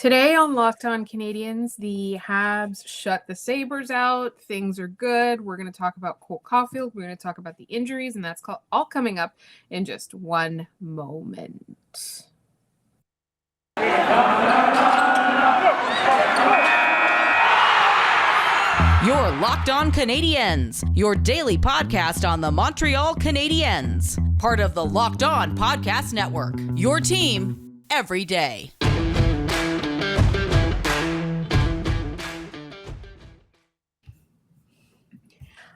Today on Locked On Canadiens, the Habs shut the Sabres out. Things are good. We're going to talk about Cole Caufield. We're going to talk about the injuries, and that's all coming up in just one moment. You're Locked On Canadiens, your daily podcast on the Montreal Canadiens. Part of the Locked On Podcast Network, your team every day.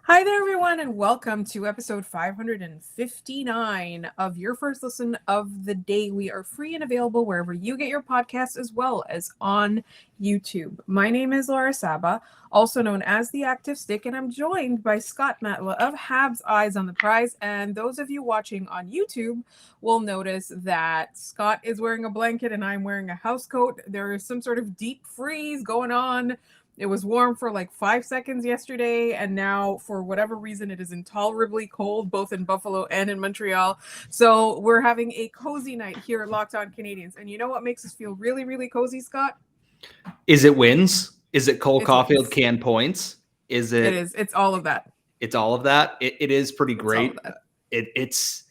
Hi there, everyone, and welcome to episode 559 of your first listen of the day. We are free and available wherever you get your podcasts, as well as on YouTube. My name is Laura Saba, also known as the Active Stick, and I'm joined by Scott Matla of Habs Eyes on the Prize. And those of you watching on YouTube will notice that Scott is wearing a blanket and I'm wearing a house coat. There is some sort of deep freeze going on. It was warm for like 5 seconds yesterday, and now, for whatever reason, it is intolerably cold, both in Buffalo and in Montreal. So we're having a cozy night here at Locked On Canadiens. And you know what makes us feel really, really cozy, Scott? Is it wins? Is it Cole Caufield can points? Is it? It is. It's all of that. It's all of that. It is pretty great. It's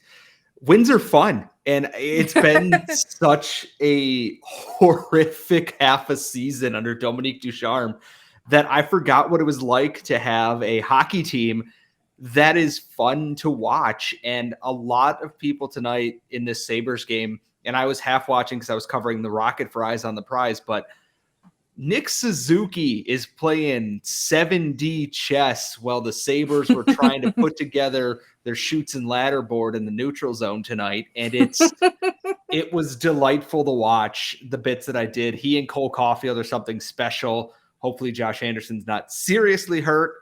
wins are fun. And it's been such a horrific half a season under Dominique Ducharme that I forgot what it was like to have a hockey team that is fun to watch. And a lot of people tonight in this Sabres game, and I was half watching because I was covering the Rocket for Eyes on the Prize, but Nick Suzuki is playing 7D chess while the Sabres were trying to put together their shoots and ladder board in the neutral zone tonight. And it was delightful to watch the bits that I did. He and Cole Caufield are something special. Hopefully Josh Anderson's not seriously hurt.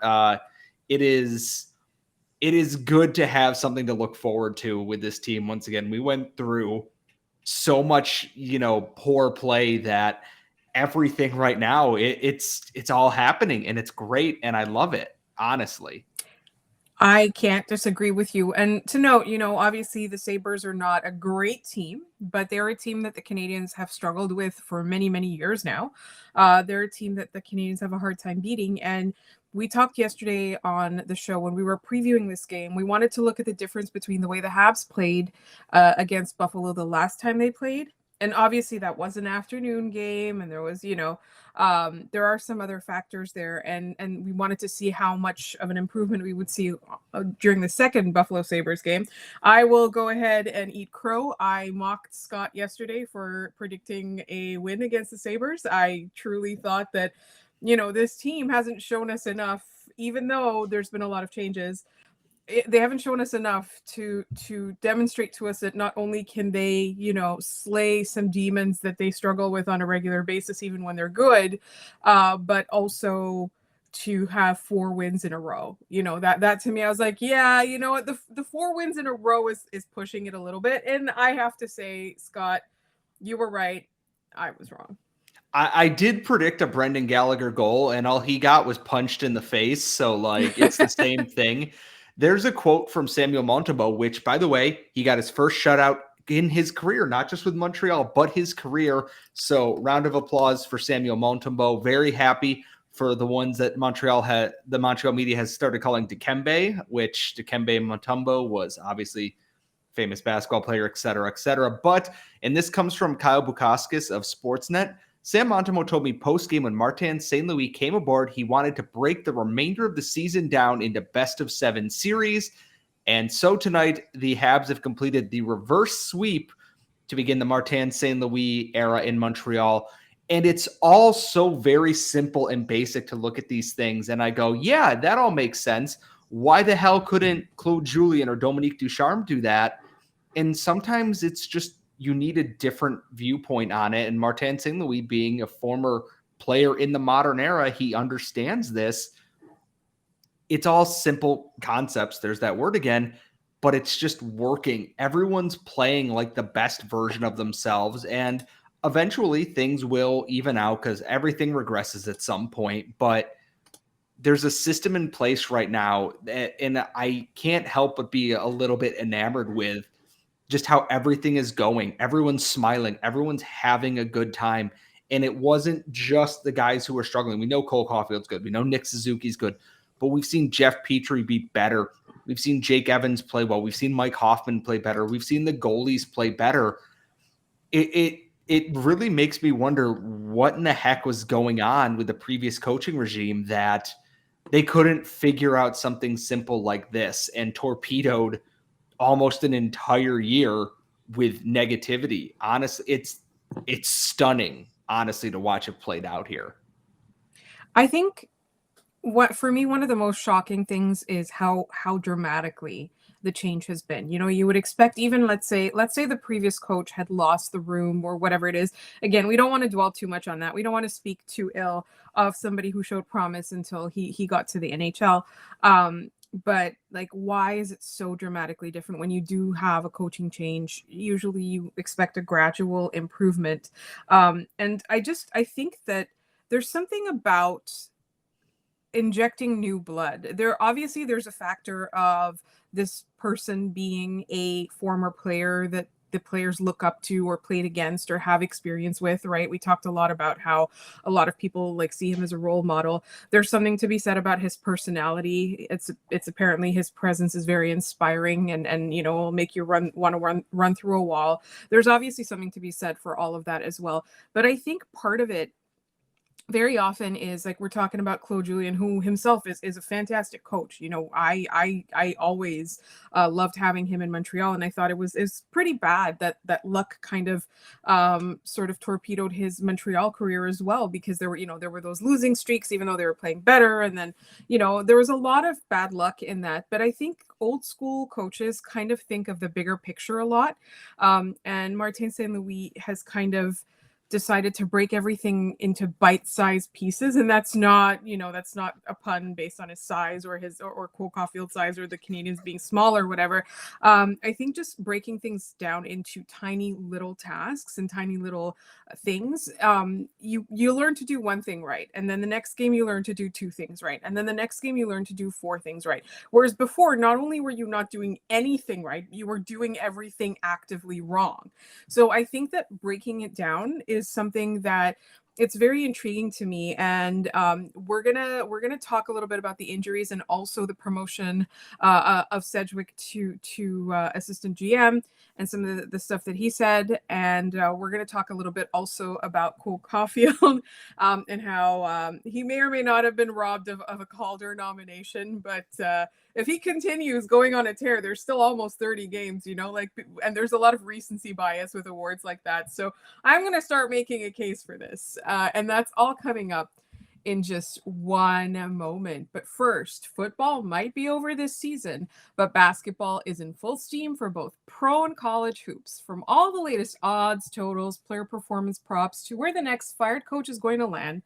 It is good to have something to look forward to with this team. Once again, we went through so much, poor play that everything right now, it's all happening and it's great. And I love it, honestly. I can't disagree with you. And to note, obviously the Sabres are not a great team, but they're a team that the Canadiens have struggled with for many, many years now. They're a team that the Canadiens have a hard time beating. And we talked yesterday on the show when we were previewing this game. We wanted to look at the difference between the way the Habs played against Buffalo the last time they played. And obviously that was an afternoon game, and there was, there are some other factors there, and we wanted to see how much of an improvement we would see during the second Buffalo Sabres game. I will go ahead and eat crow. I mocked Scott yesterday for predicting a win against the Sabres. I truly thought that, this team hasn't shown us enough, even though there's been a lot of changes. They haven't shown us enough to demonstrate to us that not only can they, slay some demons that they struggle with on a regular basis, even when they're good, but also to have 4 wins in a row. That to me, I was like, yeah, you know what, the 4 wins in a row is pushing it a little bit. And I have to say, Scott, you were right. I was wrong. I did predict a Brendan Gallagher goal, and all he got was punched in the face. So, it's the same thing. There's a quote from Samuel Montembeault, which, by the way, he got his first shutout in his career, not just with Montreal, but his career. So round of applause for Samuel Montembeault. Very happy for the ones that the Montreal media has started calling Dikembe, which Dikembe Mutombo was obviously famous basketball player, et cetera, et cetera. And this comes from Kyle Bukauskas of Sportsnet. Sam Montembeault told me post-game when Martin St. Louis came aboard, he wanted to break the remainder of the season down into best-of-7 series. And so tonight, the Habs have completed the reverse sweep to begin the Martin St. Louis era in Montreal. And it's all so very simple and basic to look at these things. And I go, yeah, that all makes sense. Why the hell couldn't Claude Julien or Dominique Ducharme do that? And sometimes it's just you need a different viewpoint on it. And Martin St. Louis, being a former player in the modern era, he understands this. It's all simple concepts. There's that word again, but it's just working. Everyone's playing like the best version of themselves. And eventually things will even out because everything regresses at some point. But there's a system in place right now. And I can't help but be a little bit enamored with just how everything is going. Everyone's smiling. Everyone's having a good time. And it wasn't just the guys who were struggling. We know Cole Caufield's good. We know Nick Suzuki's good. But we've seen Jeff Petrie be better. We've seen Jake Evans play well. We've seen Mike Hoffman play better. We've seen the goalies play better. It really makes me wonder what in the heck was going on with the previous coaching regime that they couldn't figure out something simple like this and torpedoed almost an entire year with negativity. Honestly, it's stunning, honestly, to watch it played out here. I think for me, one of the most shocking things is how dramatically the change has been. You would expect, even let's say the previous coach had lost the room or whatever it is. Again, we don't want to dwell too much on that. We don't want to speak too ill of somebody who showed promise until he got to the NHL. But like, why is it so dramatically different when you do have a coaching change? Usually you expect a gradual improvement. And I think that there's something about injecting new blood. There's a factor of this person being a former player that the players look up to or played against or have experience with, right? We talked a lot about how a lot of people like see him as a role model. There's something to be said about his personality. It's apparently his presence is very inspiring and will make you want to run through a wall. There's obviously something to be said for all of that as well. But I think part of it very often is like, we're talking about Claude Julien, who himself is a fantastic coach. I always loved having him in Montreal, and I thought it's pretty bad that luck kind of sort of torpedoed his Montreal career as well, because there were those losing streaks, even though they were playing better, and then there was a lot of bad luck in that. But I think old school coaches kind of think of the bigger picture a lot, and Martin St. Louis has kind of decided to break everything into bite-sized pieces, and that's not a pun based on his size or Cole Caufield's size or the Canadiens being small or whatever. I think just breaking things down into tiny little tasks and tiny little things, you learn to do one thing right, and then the next game you learn to do two things right, and then the next game you learn to do four things right. Whereas before, not only were you not doing anything right, you were doing everything actively wrong. So I think that breaking it down is something that it's very intriguing to me, and we're gonna talk a little bit about the injuries and also the promotion of Sedgwick to assistant GM and some of the stuff that he said, and we're gonna talk a little bit also about Cole Caufield and how he may or may not have been robbed of a Calder nomination, but if he continues going on a tear, there's still almost 30 games, and there's a lot of recency bias with awards like that. So I'm going to start making a case for this. And that's all coming up in just one moment. But first, football might be over this season, but basketball is in full steam for both pro and college hoops. From all the latest odds, totals, player performance props to where the next fired coach is going to land,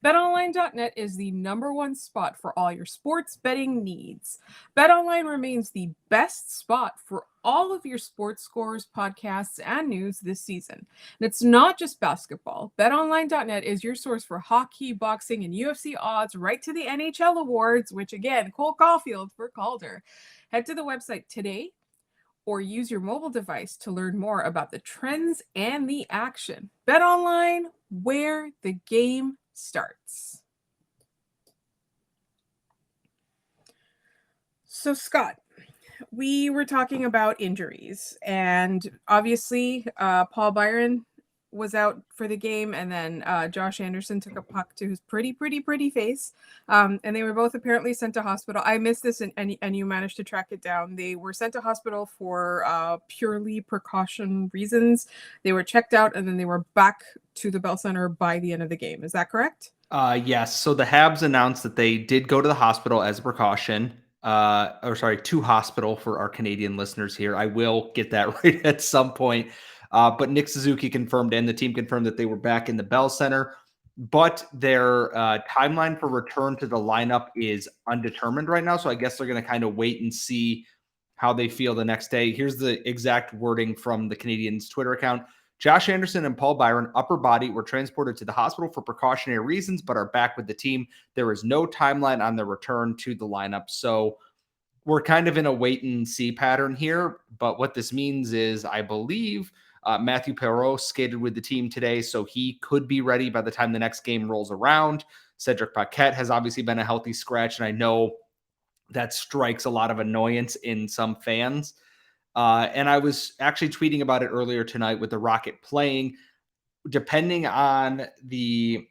BetOnline.net is the #1 spot for all your sports betting needs. BetOnline remains the best spot for all of your sports scores, podcasts, and news this season. And it's not just basketball. BetOnline.net is your source for hockey, boxing, and UFC odds, right to the NHL awards, which again, Cole Caufield for Calder. Head to the website today or use your mobile device to learn more about the trends and the action. BetOnline, where the game starts. So Scott, we were talking about injuries, and obviously Paul Byron was out for the game, and then Josh Anderson took a puck to his pretty face, and they were both apparently sent to hospital. I missed this, and you managed to track it down. They were sent to hospital for purely precaution reasons. They were checked out, and then they were back to the Bell Center by the end of the game. Is that correct? Yes. So the Habs announced that they did go to the hospital as a precaution. To hospital for our Canadian listeners here. I will get that right at some point. But Nick Suzuki confirmed and the team confirmed that they were back in the Bell Center, but their timeline for return to the lineup is undetermined right now. So I guess they're going to kind of wait and see how they feel the next day. Here's the exact wording from the Canadiens Twitter account. Josh Anderson and Paul Byron, upper body, were transported to the hospital for precautionary reasons, but are back with the team. There is no timeline on their return to the lineup. So we're kind of in a wait and see pattern here. But what this means is, I believe, Matthew Perreault skated with the team today, so he could be ready by the time the next game rolls around. Cedric Paquette has obviously been a healthy scratch, and I know that strikes a lot of annoyance in some fans. And I was actually tweeting about it earlier tonight with the Rocket playing. Depending on the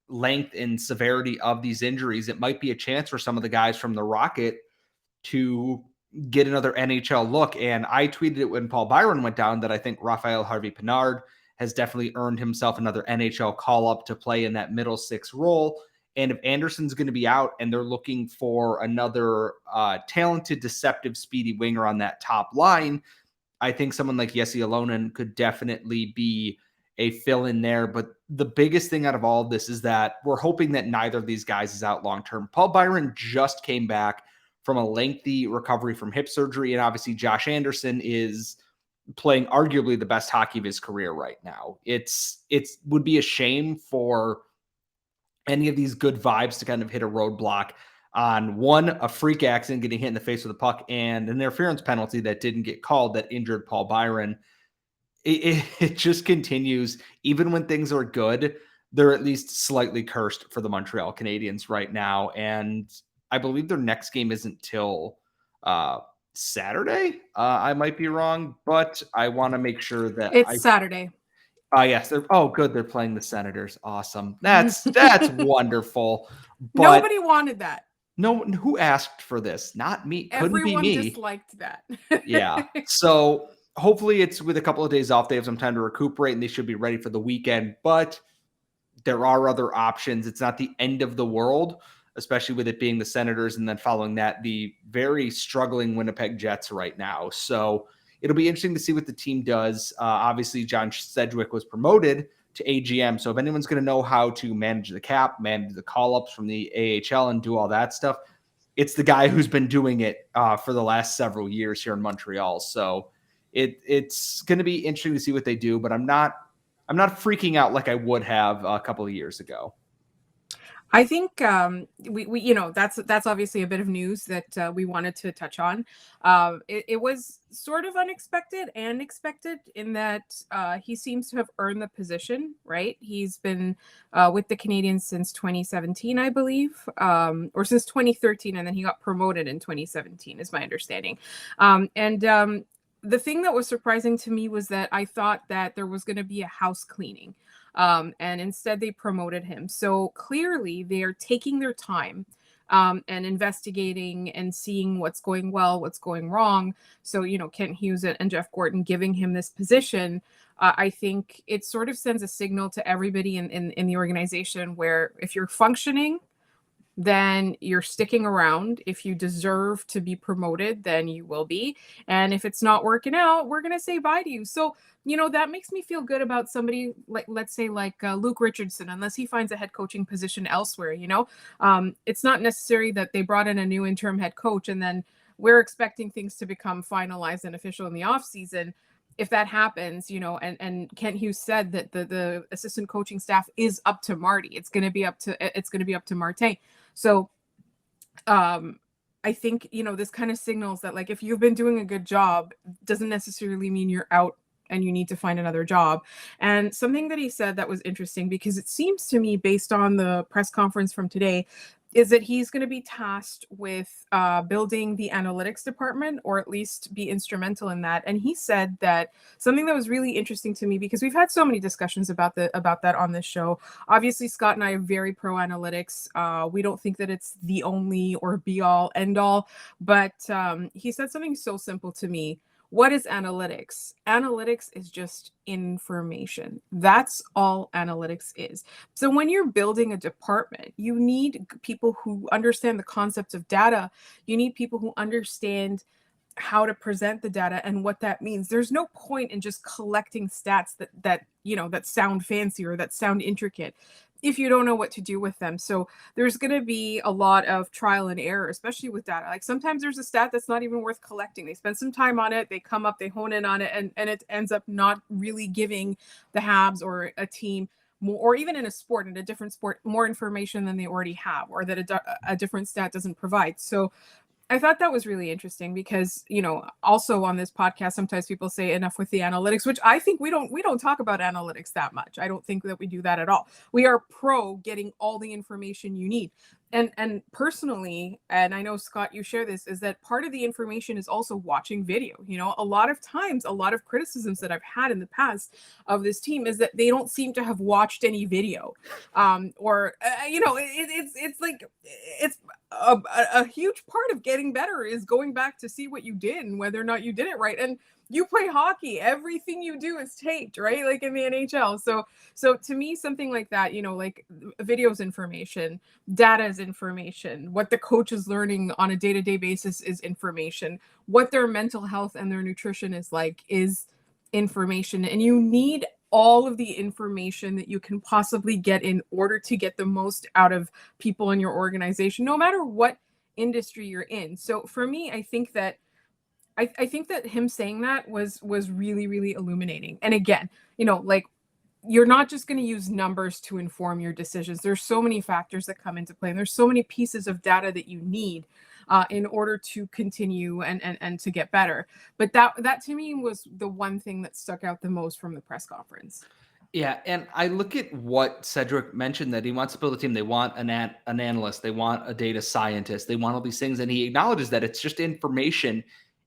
length and severity of these injuries, it might be a chance for some of the guys from the Rocket to get another NHL look. And I tweeted it when Paul Byron went down that I think Raphael Harvey-Pinard has definitely earned himself another NHL call-up to play in that middle six role. And if Anderson's going to be out and they're looking for another talented, deceptive, speedy winger on that top line, I think someone like Jesse Alonen could definitely be a fill-in there. But the biggest thing out of all of this is that we're hoping that neither of these guys is out long-term. Paul Byron just came back from a lengthy recovery from hip surgery, and obviously Josh Anderson is playing arguably the best hockey of his career right now. It would be a shame for any of these good vibes to kind of hit a roadblock on one, a freak accident getting hit in the face with a puck, and an interference penalty that didn't get called that injured Paul Byron. It just continues. Even when things are good, they're at least slightly cursed for the Montreal Canadiens right now. And I believe their next game isn't till Saturday. I might be wrong, but I want to make sure that It's Saturday. Yes. Good. They're playing the Senators. Awesome. That's wonderful. But nobody wanted that. No, who asked for this? Not me. Couldn't Everyone be me. disliked that. Yeah. So hopefully it's with a couple of days off. They have some time to recuperate and they should be ready for the weekend. But there are other options. It's not the end of the world, especially with it being the Senators and then following that, the very struggling Winnipeg Jets right now. So it'll be interesting to see what the team does. Obviously, John Sedgwick was promoted to AGM. So if anyone's going to know how to manage the cap, manage the call-ups from the AHL and do all that stuff, it's the guy who's been doing it for the last several years here in Montreal. So it's going to be interesting to see what they do, but I'm not freaking out like I would have a couple of years ago. I think we that's obviously a bit of news that we wanted to touch on. It was sort of unexpected and expected in that he seems to have earned the position, right? He's been with the Canadiens since 2017, I believe, or since 2013, and then he got promoted in 2017, is my understanding. The thing that was surprising to me was that I thought that there was going to be a house cleaning. And instead they promoted him. So clearly they are taking their time and investigating and seeing what's going well, what's going wrong. So, Kent Hughes and Jeff Gorton giving him this position, I think it sort of sends a signal to everybody in the organization where if you're functioning, then you're sticking around. If you deserve to be promoted, then you will be. And if it's not working out, we're going to say bye to you. So, that makes me feel good about somebody like, let's say like Luke Richardson, unless he finds a head coaching position elsewhere, it's not necessary that they brought in a new interim head coach and then we're expecting things to become finalized and official in the off season. If that happens, and Kent Hughes said that the assistant coaching staff is up to Marty. It's going to be up to Martin. So I think, this kind of signals that like, if you've been doing a good job, doesn't necessarily mean you're out and you need to find another job. And something that he said that was interesting, because it seems to me based on the press conference from today, is that he's going to be tasked with building the analytics department, or at least be instrumental in that. And he said that something that was really interesting to me, because we've had so many discussions about that on this show. Obviously, Scott and I are very pro analytics. We don't think that it's the only or be all end all, but he said something so simple to me. What is analytics? Analytics is just information. That's all analytics is. So when you're building a department, you need people who understand the concepts of data. You need people who understand how to present the data and what that means. There's no point in just collecting stats that sound fancy or that sound intricate if you don't know what to do with them. So there's going to be a lot of trial and error, especially with data. Like sometimes there's a stat that's not even worth collecting. They spend some time on it, they come up, they hone in on it, and it ends up not really giving the Habs or a team more, or even in a different sport, more information than they already have, or that a different stat doesn't provide. So I thought that was really interesting because, also on this podcast, sometimes people say enough with the analytics, which I think we don't talk about analytics that much. I don't think that we do that at all. We are pro getting all the information you need. And personally, and I know, Scott, you share this, is that part of the information is also watching video. A lot of times, a lot of criticisms that I've had in the past of this team is that they don't seem to have watched any video. It's like, it's a huge part of getting better is going back to see what you did and whether or not you did it right. And you play hockey, everything you do is taped, right? Like in the NHL. So to me, something like that, like videos information, data is information, what the coach is learning on a day-to-day basis is information, what their mental health and their nutrition is like is information. And you need all of the information that you can possibly get in order to get the most out of people in your organization, no matter what industry you're in. So for me, I think that him saying that was really, really illuminating. And again, like, you're not just going to use numbers to inform your decisions. There's so many factors that come into play, and there's so many pieces of data that you need in order to continue and to get better. But that to me was the one thing that stuck out the most from the press conference. Yeah, and I look at what Sedgwick mentioned, that he wants to build a team. They want an analyst. They want a data scientist. They want all these things. And he acknowledges that it's just information.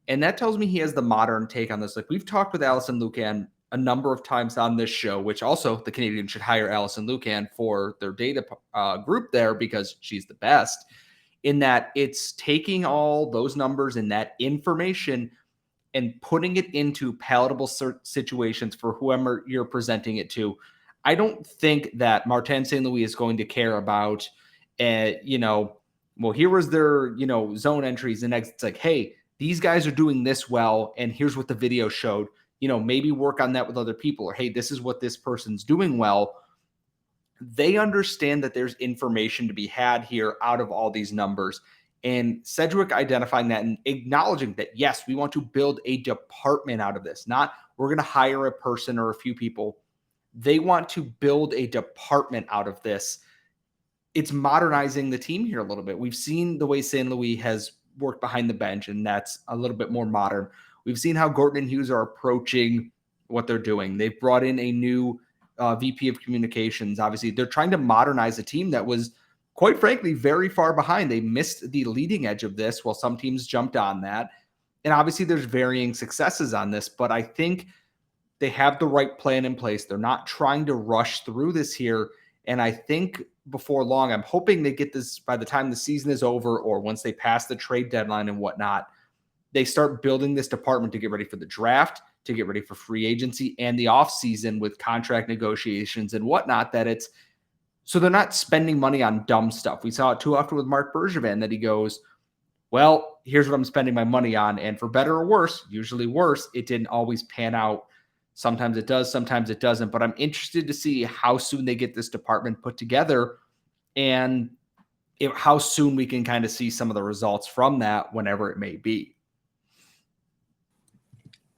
And that tells me he has the modern take on this. Like, we've talked with Alison Lukan a number of times on this show, which also the Canadiens should hire Alison Lukan for their data group there, because she's the best, in that it's taking all those numbers and that information and putting it into palatable situations for whoever you're presenting it to. I don't think that Martin St. Louis is going to care about, well, here was their, zone entries and exits. Like, hey, these guys are doing this well, and here's what the video showed. Maybe work on that with other people, or, hey, this is what this person's doing well. They understand that there's information to be had here out of all these numbers. And Sedgwick identifying that and acknowledging that, yes, we want to build a department out of this. Not we're going to hire a person or a few people. They want to build a department out of this. It's modernizing the team here a little bit. We've seen the way St. Louis has worked behind the bench, and that's a little bit more modern. We've seen how Gordon and Hughes are approaching what they're doing. They've brought in a new VP of communications. Obviously, they're trying to modernize a team that was, quite frankly, very far behind. They missed the leading edge of this while some teams jumped on that. And obviously there's varying successes on this, but I think they have the right plan in place. They're not trying to rush through this here. And I think before long, I'm hoping they get this by the time the season is over, or once they pass the trade deadline and whatnot, they start building this department to get ready for the draft, to get ready for free agency and the offseason with contract negotiations and whatnot, that it's, so they're not spending money on dumb stuff. We saw it too often with Mark Bergevin, that he goes, well, here's what I'm spending my money on. And for better or worse, usually worse, it didn't always pan out. Sometimes it does, sometimes it doesn't. But I'm interested to see how soon they get this department put together, and how soon we can kind of see some of the results from that, whenever it may be.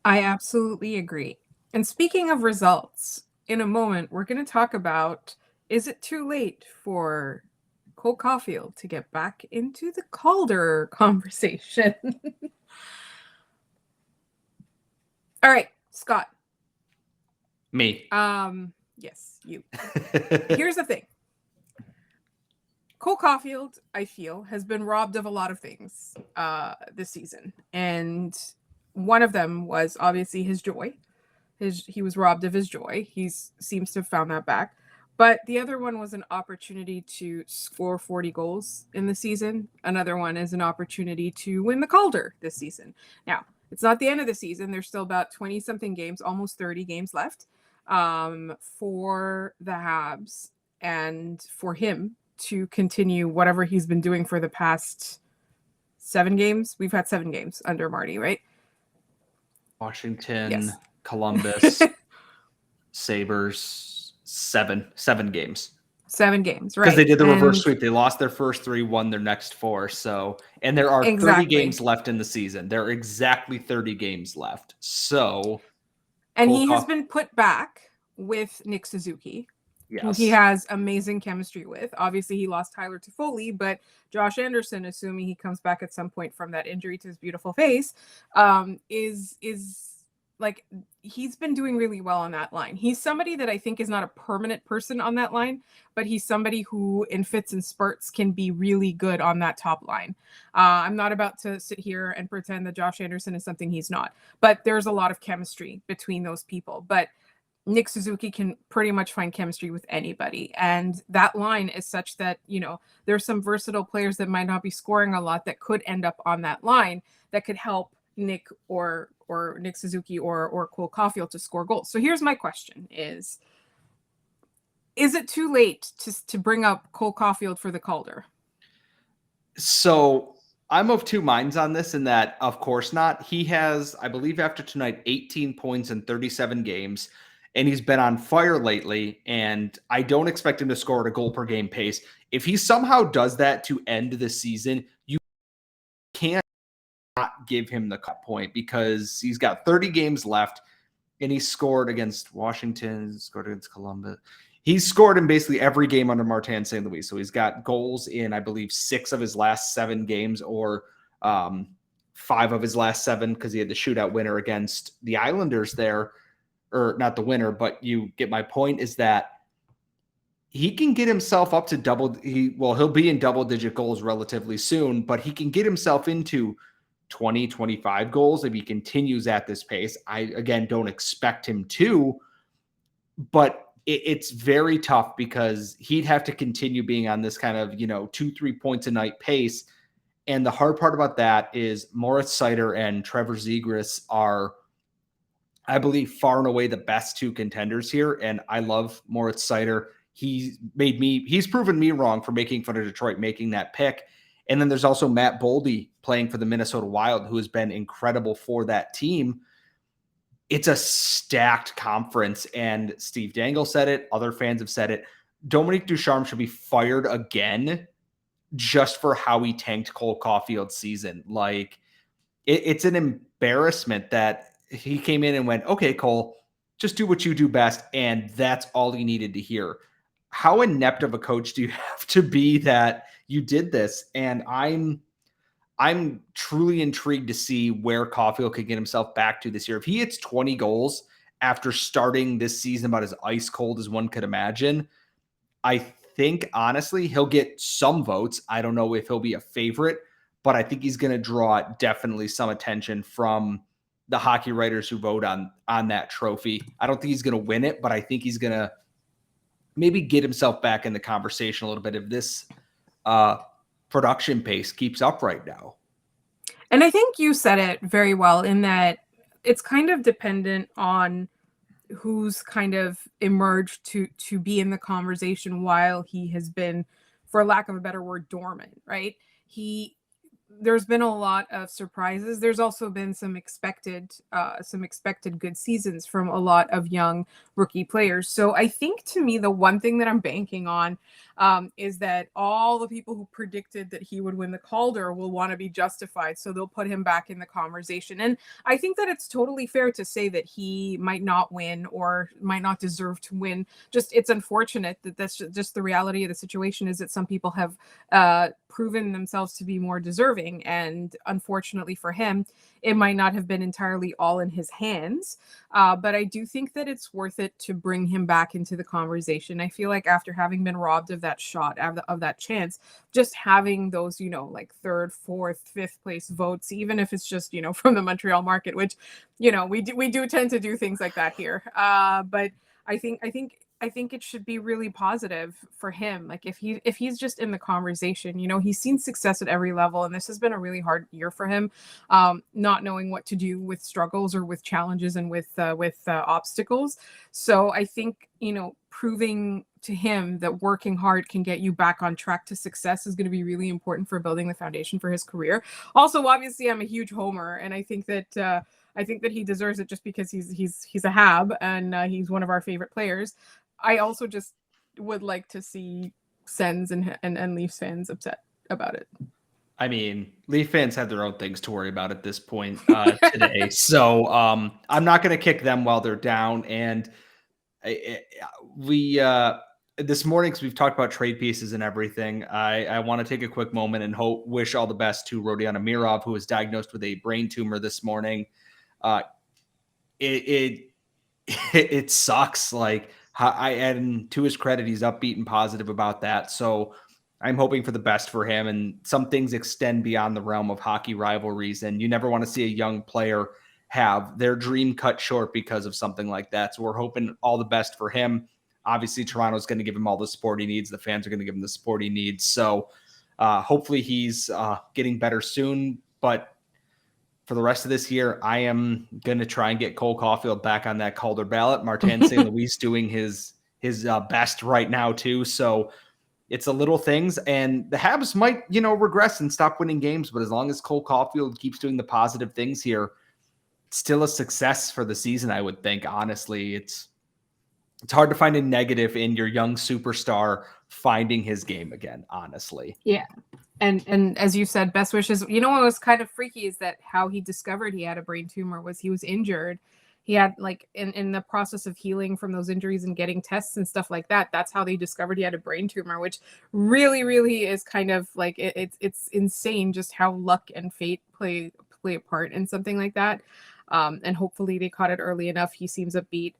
I absolutely agree. And speaking of results, in a moment, we're going to talk about, is it too late for Cole Caufield to get back into the Calder conversation? All right, Scott. Me. Yes, you. Here's the thing. Cole Caufield, I feel, has been robbed of a lot of things this season. And one of them was obviously his joy. He was robbed of his joy. He seems to have found that back. But the other one was an opportunity to score 40 goals in the season. Another one is an opportunity to win the Calder this season. Now, it's not the end of the season. There's still about 20-something games, almost 30 games left for the Habs, and for him to continue whatever he's been doing for the past 7 games. We've had 7 games under Marty, right? Washington, yes. Columbus, Sabres, 7 games. 7 games, right? Because they did the reverse sweep. They lost their first 3, won their next 4. So, and there are 30 games left in the season. There are exactly 30 games left. So, and he has been put back with Nick Suzuki who he Yes. has amazing chemistry with. Obviously, he lost Tyler Toffoli, but Josh Anderson, assuming he comes back at some point from that injury to his beautiful face, is like, he's been doing really well on that line. He's somebody that I think is not a permanent person on that line, but he's somebody who in fits and spurts can be really good on that top line. I'm not about to sit here and pretend that Josh Anderson is something he's not, but there's a lot of chemistry between those people. But Nick Suzuki can pretty much find chemistry with anybody. And that line is such that, there's some versatile players that might not be scoring a lot that could end up on that line that could help Nick or Nick Suzuki or Cole Caufield to score goals. So here's my question is it too late to bring up Cole Caufield for the Calder? So I'm of two minds on this, in that, of course not. He has, I believe after tonight, 18 points in 37 games, and he's been on fire lately, and I don't expect him to score at a goal per game pace. If he somehow does that to end the season, you can't not give him the cut point, because he's got 30 games left, and he scored against Washington, scored against Columbus. He's scored in basically every game under Martin St. Louis. So he's got goals in, I believe, 6 of his last 7 games, or 5 of his last 7, because he had the shootout winner against the Islanders there. Or not the winner, but you get my point, is that he can get himself up to he'll be in double-digit goals relatively soon, but he can get himself into 20, 25 goals if he continues at this pace. I, again, don't expect him to, but it's very tough, because he'd have to continue being on this kind of, 2-3 points a night pace. And the hard part about that is Moritz Seider and Trevor Zegras are, I believe, far and away the best 2 contenders here. And I love Moritz Seider. He's proven me wrong for making fun of Detroit making that pick. And then there's also Matt Boldy playing for the Minnesota Wild, who has been incredible for that team. It's a stacked conference, and Steve Dangle said it. Other fans have said it. Dominique Ducharme should be fired again just for how he tanked Cole Caufield's season. Like, it's an embarrassment that he came in and went, okay, Cole, just do what you do best. And that's all he needed to hear. How inept of a coach do you have to be that you did this? And I'm truly intrigued to see where Caufield could get himself back to this year. If he hits 20 goals after starting this season about as ice cold as one could imagine, I think, honestly, he'll get some votes. I don't know if he'll be a favorite, but I think he's going to draw definitely some attention from the hockey writers who vote on that trophy. I don't think he's going to win it, but I think he's going to maybe get himself back in the conversation a little bit if this production pace keeps up right now. And I think you said it very well, in that it's kind of dependent on who's kind of emerged to be in the conversation while he has been, for lack of a better word, dormant, right? There's been a lot of surprises. There's also been some expected good seasons from a lot of young rookie players. So I think, to me, the one thing that I'm banking on is that all the people who predicted that he would win the Calder will want to be justified. So they'll put him back in the conversation. And I think that it's totally fair to say that he might not win or might not deserve to win. Just, it's unfortunate that that's just the reality of the situation, is that some people have proven themselves to be more deserving. And unfortunately for him, it might not have been entirely all in his hands. But I do think that it's worth it to bring him back into the conversation. I feel like after having been robbed of that shot, of that chance, just having those, like 3rd, 4th, 5th place votes, even if it's just, from the Montreal market, which, we do tend to do things like that here. But I think it should be really positive for him. Like, if he's just in the conversation, he's seen success at every level, and this has been a really hard year for him, not knowing what to do with struggles or with challenges and with obstacles. So I think, proving to him that working hard can get you back on track to success is going to be really important for building the foundation for his career. Also, obviously, I'm a huge homer, and I think that he deserves it just because he's a Hab, and he's one of our favorite players. I also just would like to see Sens and Leafs fans upset about it. I mean, Leaf fans have their own things to worry about at this point today. So I'm not going to kick them while they're down. And we this morning, because we've talked about trade pieces and everything, I want to take a quick moment and wish all the best to Rodion Amirov, who was diagnosed with a brain tumor this morning. It sucks. Like, and to his credit, he's upbeat and positive about that. So I'm hoping for the best for him. And some things extend beyond the realm of hockey rivalries, and you never want to see a young player have their dream cut short because of something like that. So we're hoping all the best for him. Obviously, Toronto's going to give him all the support he needs. The fans are going to give him the support he needs. So hopefully he's getting better soon. But for the rest of this year, I am going to try and get Cole Caufield back on that Calder ballot. Martin St. Louis doing his best right now too. So it's the little things, and the Habs might, regress and stop winning games. But as long as Cole Caufield keeps doing the positive things here, it's still a success for the season, I would think. Honestly, it's hard to find a negative in your young superstar finding his game again, honestly. Yeah. And as you said, best wishes. You know what was kind of freaky is that how he discovered he had a brain tumor was he was injured. He had, like, in the process of healing from those injuries and getting tests and stuff like that, that's how they discovered he had a brain tumor, which really, really is kind of like, it's insane just how luck and fate play a part in something like that. And hopefully they caught it early enough. He seems upbeat.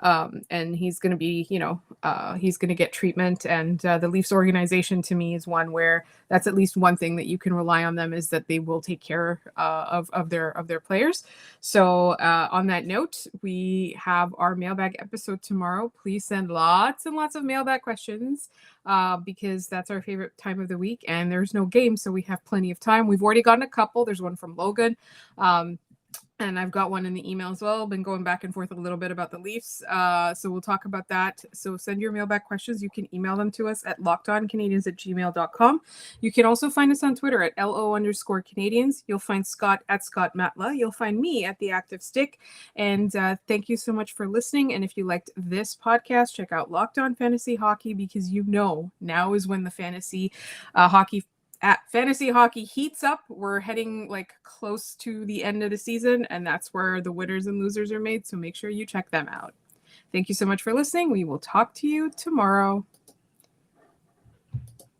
And he's going to be, he's going to get treatment. And the Leafs organization, to me, is one where that's at least one thing that you can rely on them, is that they will take care of their players. So on that note, we have our mailbag episode tomorrow. Please send lots and lots of mailbag questions because that's our favorite time of the week. And there's no game, so we have plenty of time. We've already gotten a couple. There's one from Logan. And I've got one in the email as well. Been going back and forth a little bit about the Leafs. So we'll talk about that. So send your mailbag questions. You can email them to us at lockedoncanadians@gmail.com. You can also find us on Twitter at LO_Canadians. You'll find Scott at Scott Matla. You'll find me at The Active Stick. And thank you so much for listening. And if you liked this podcast, check out Locked On Fantasy Hockey, because now is when the fantasy hockey heats up. We're heading close to the end of the season, and that's where the winners and losers are made. So make sure you check them out. Thank you so much for listening. We will talk to you tomorrow.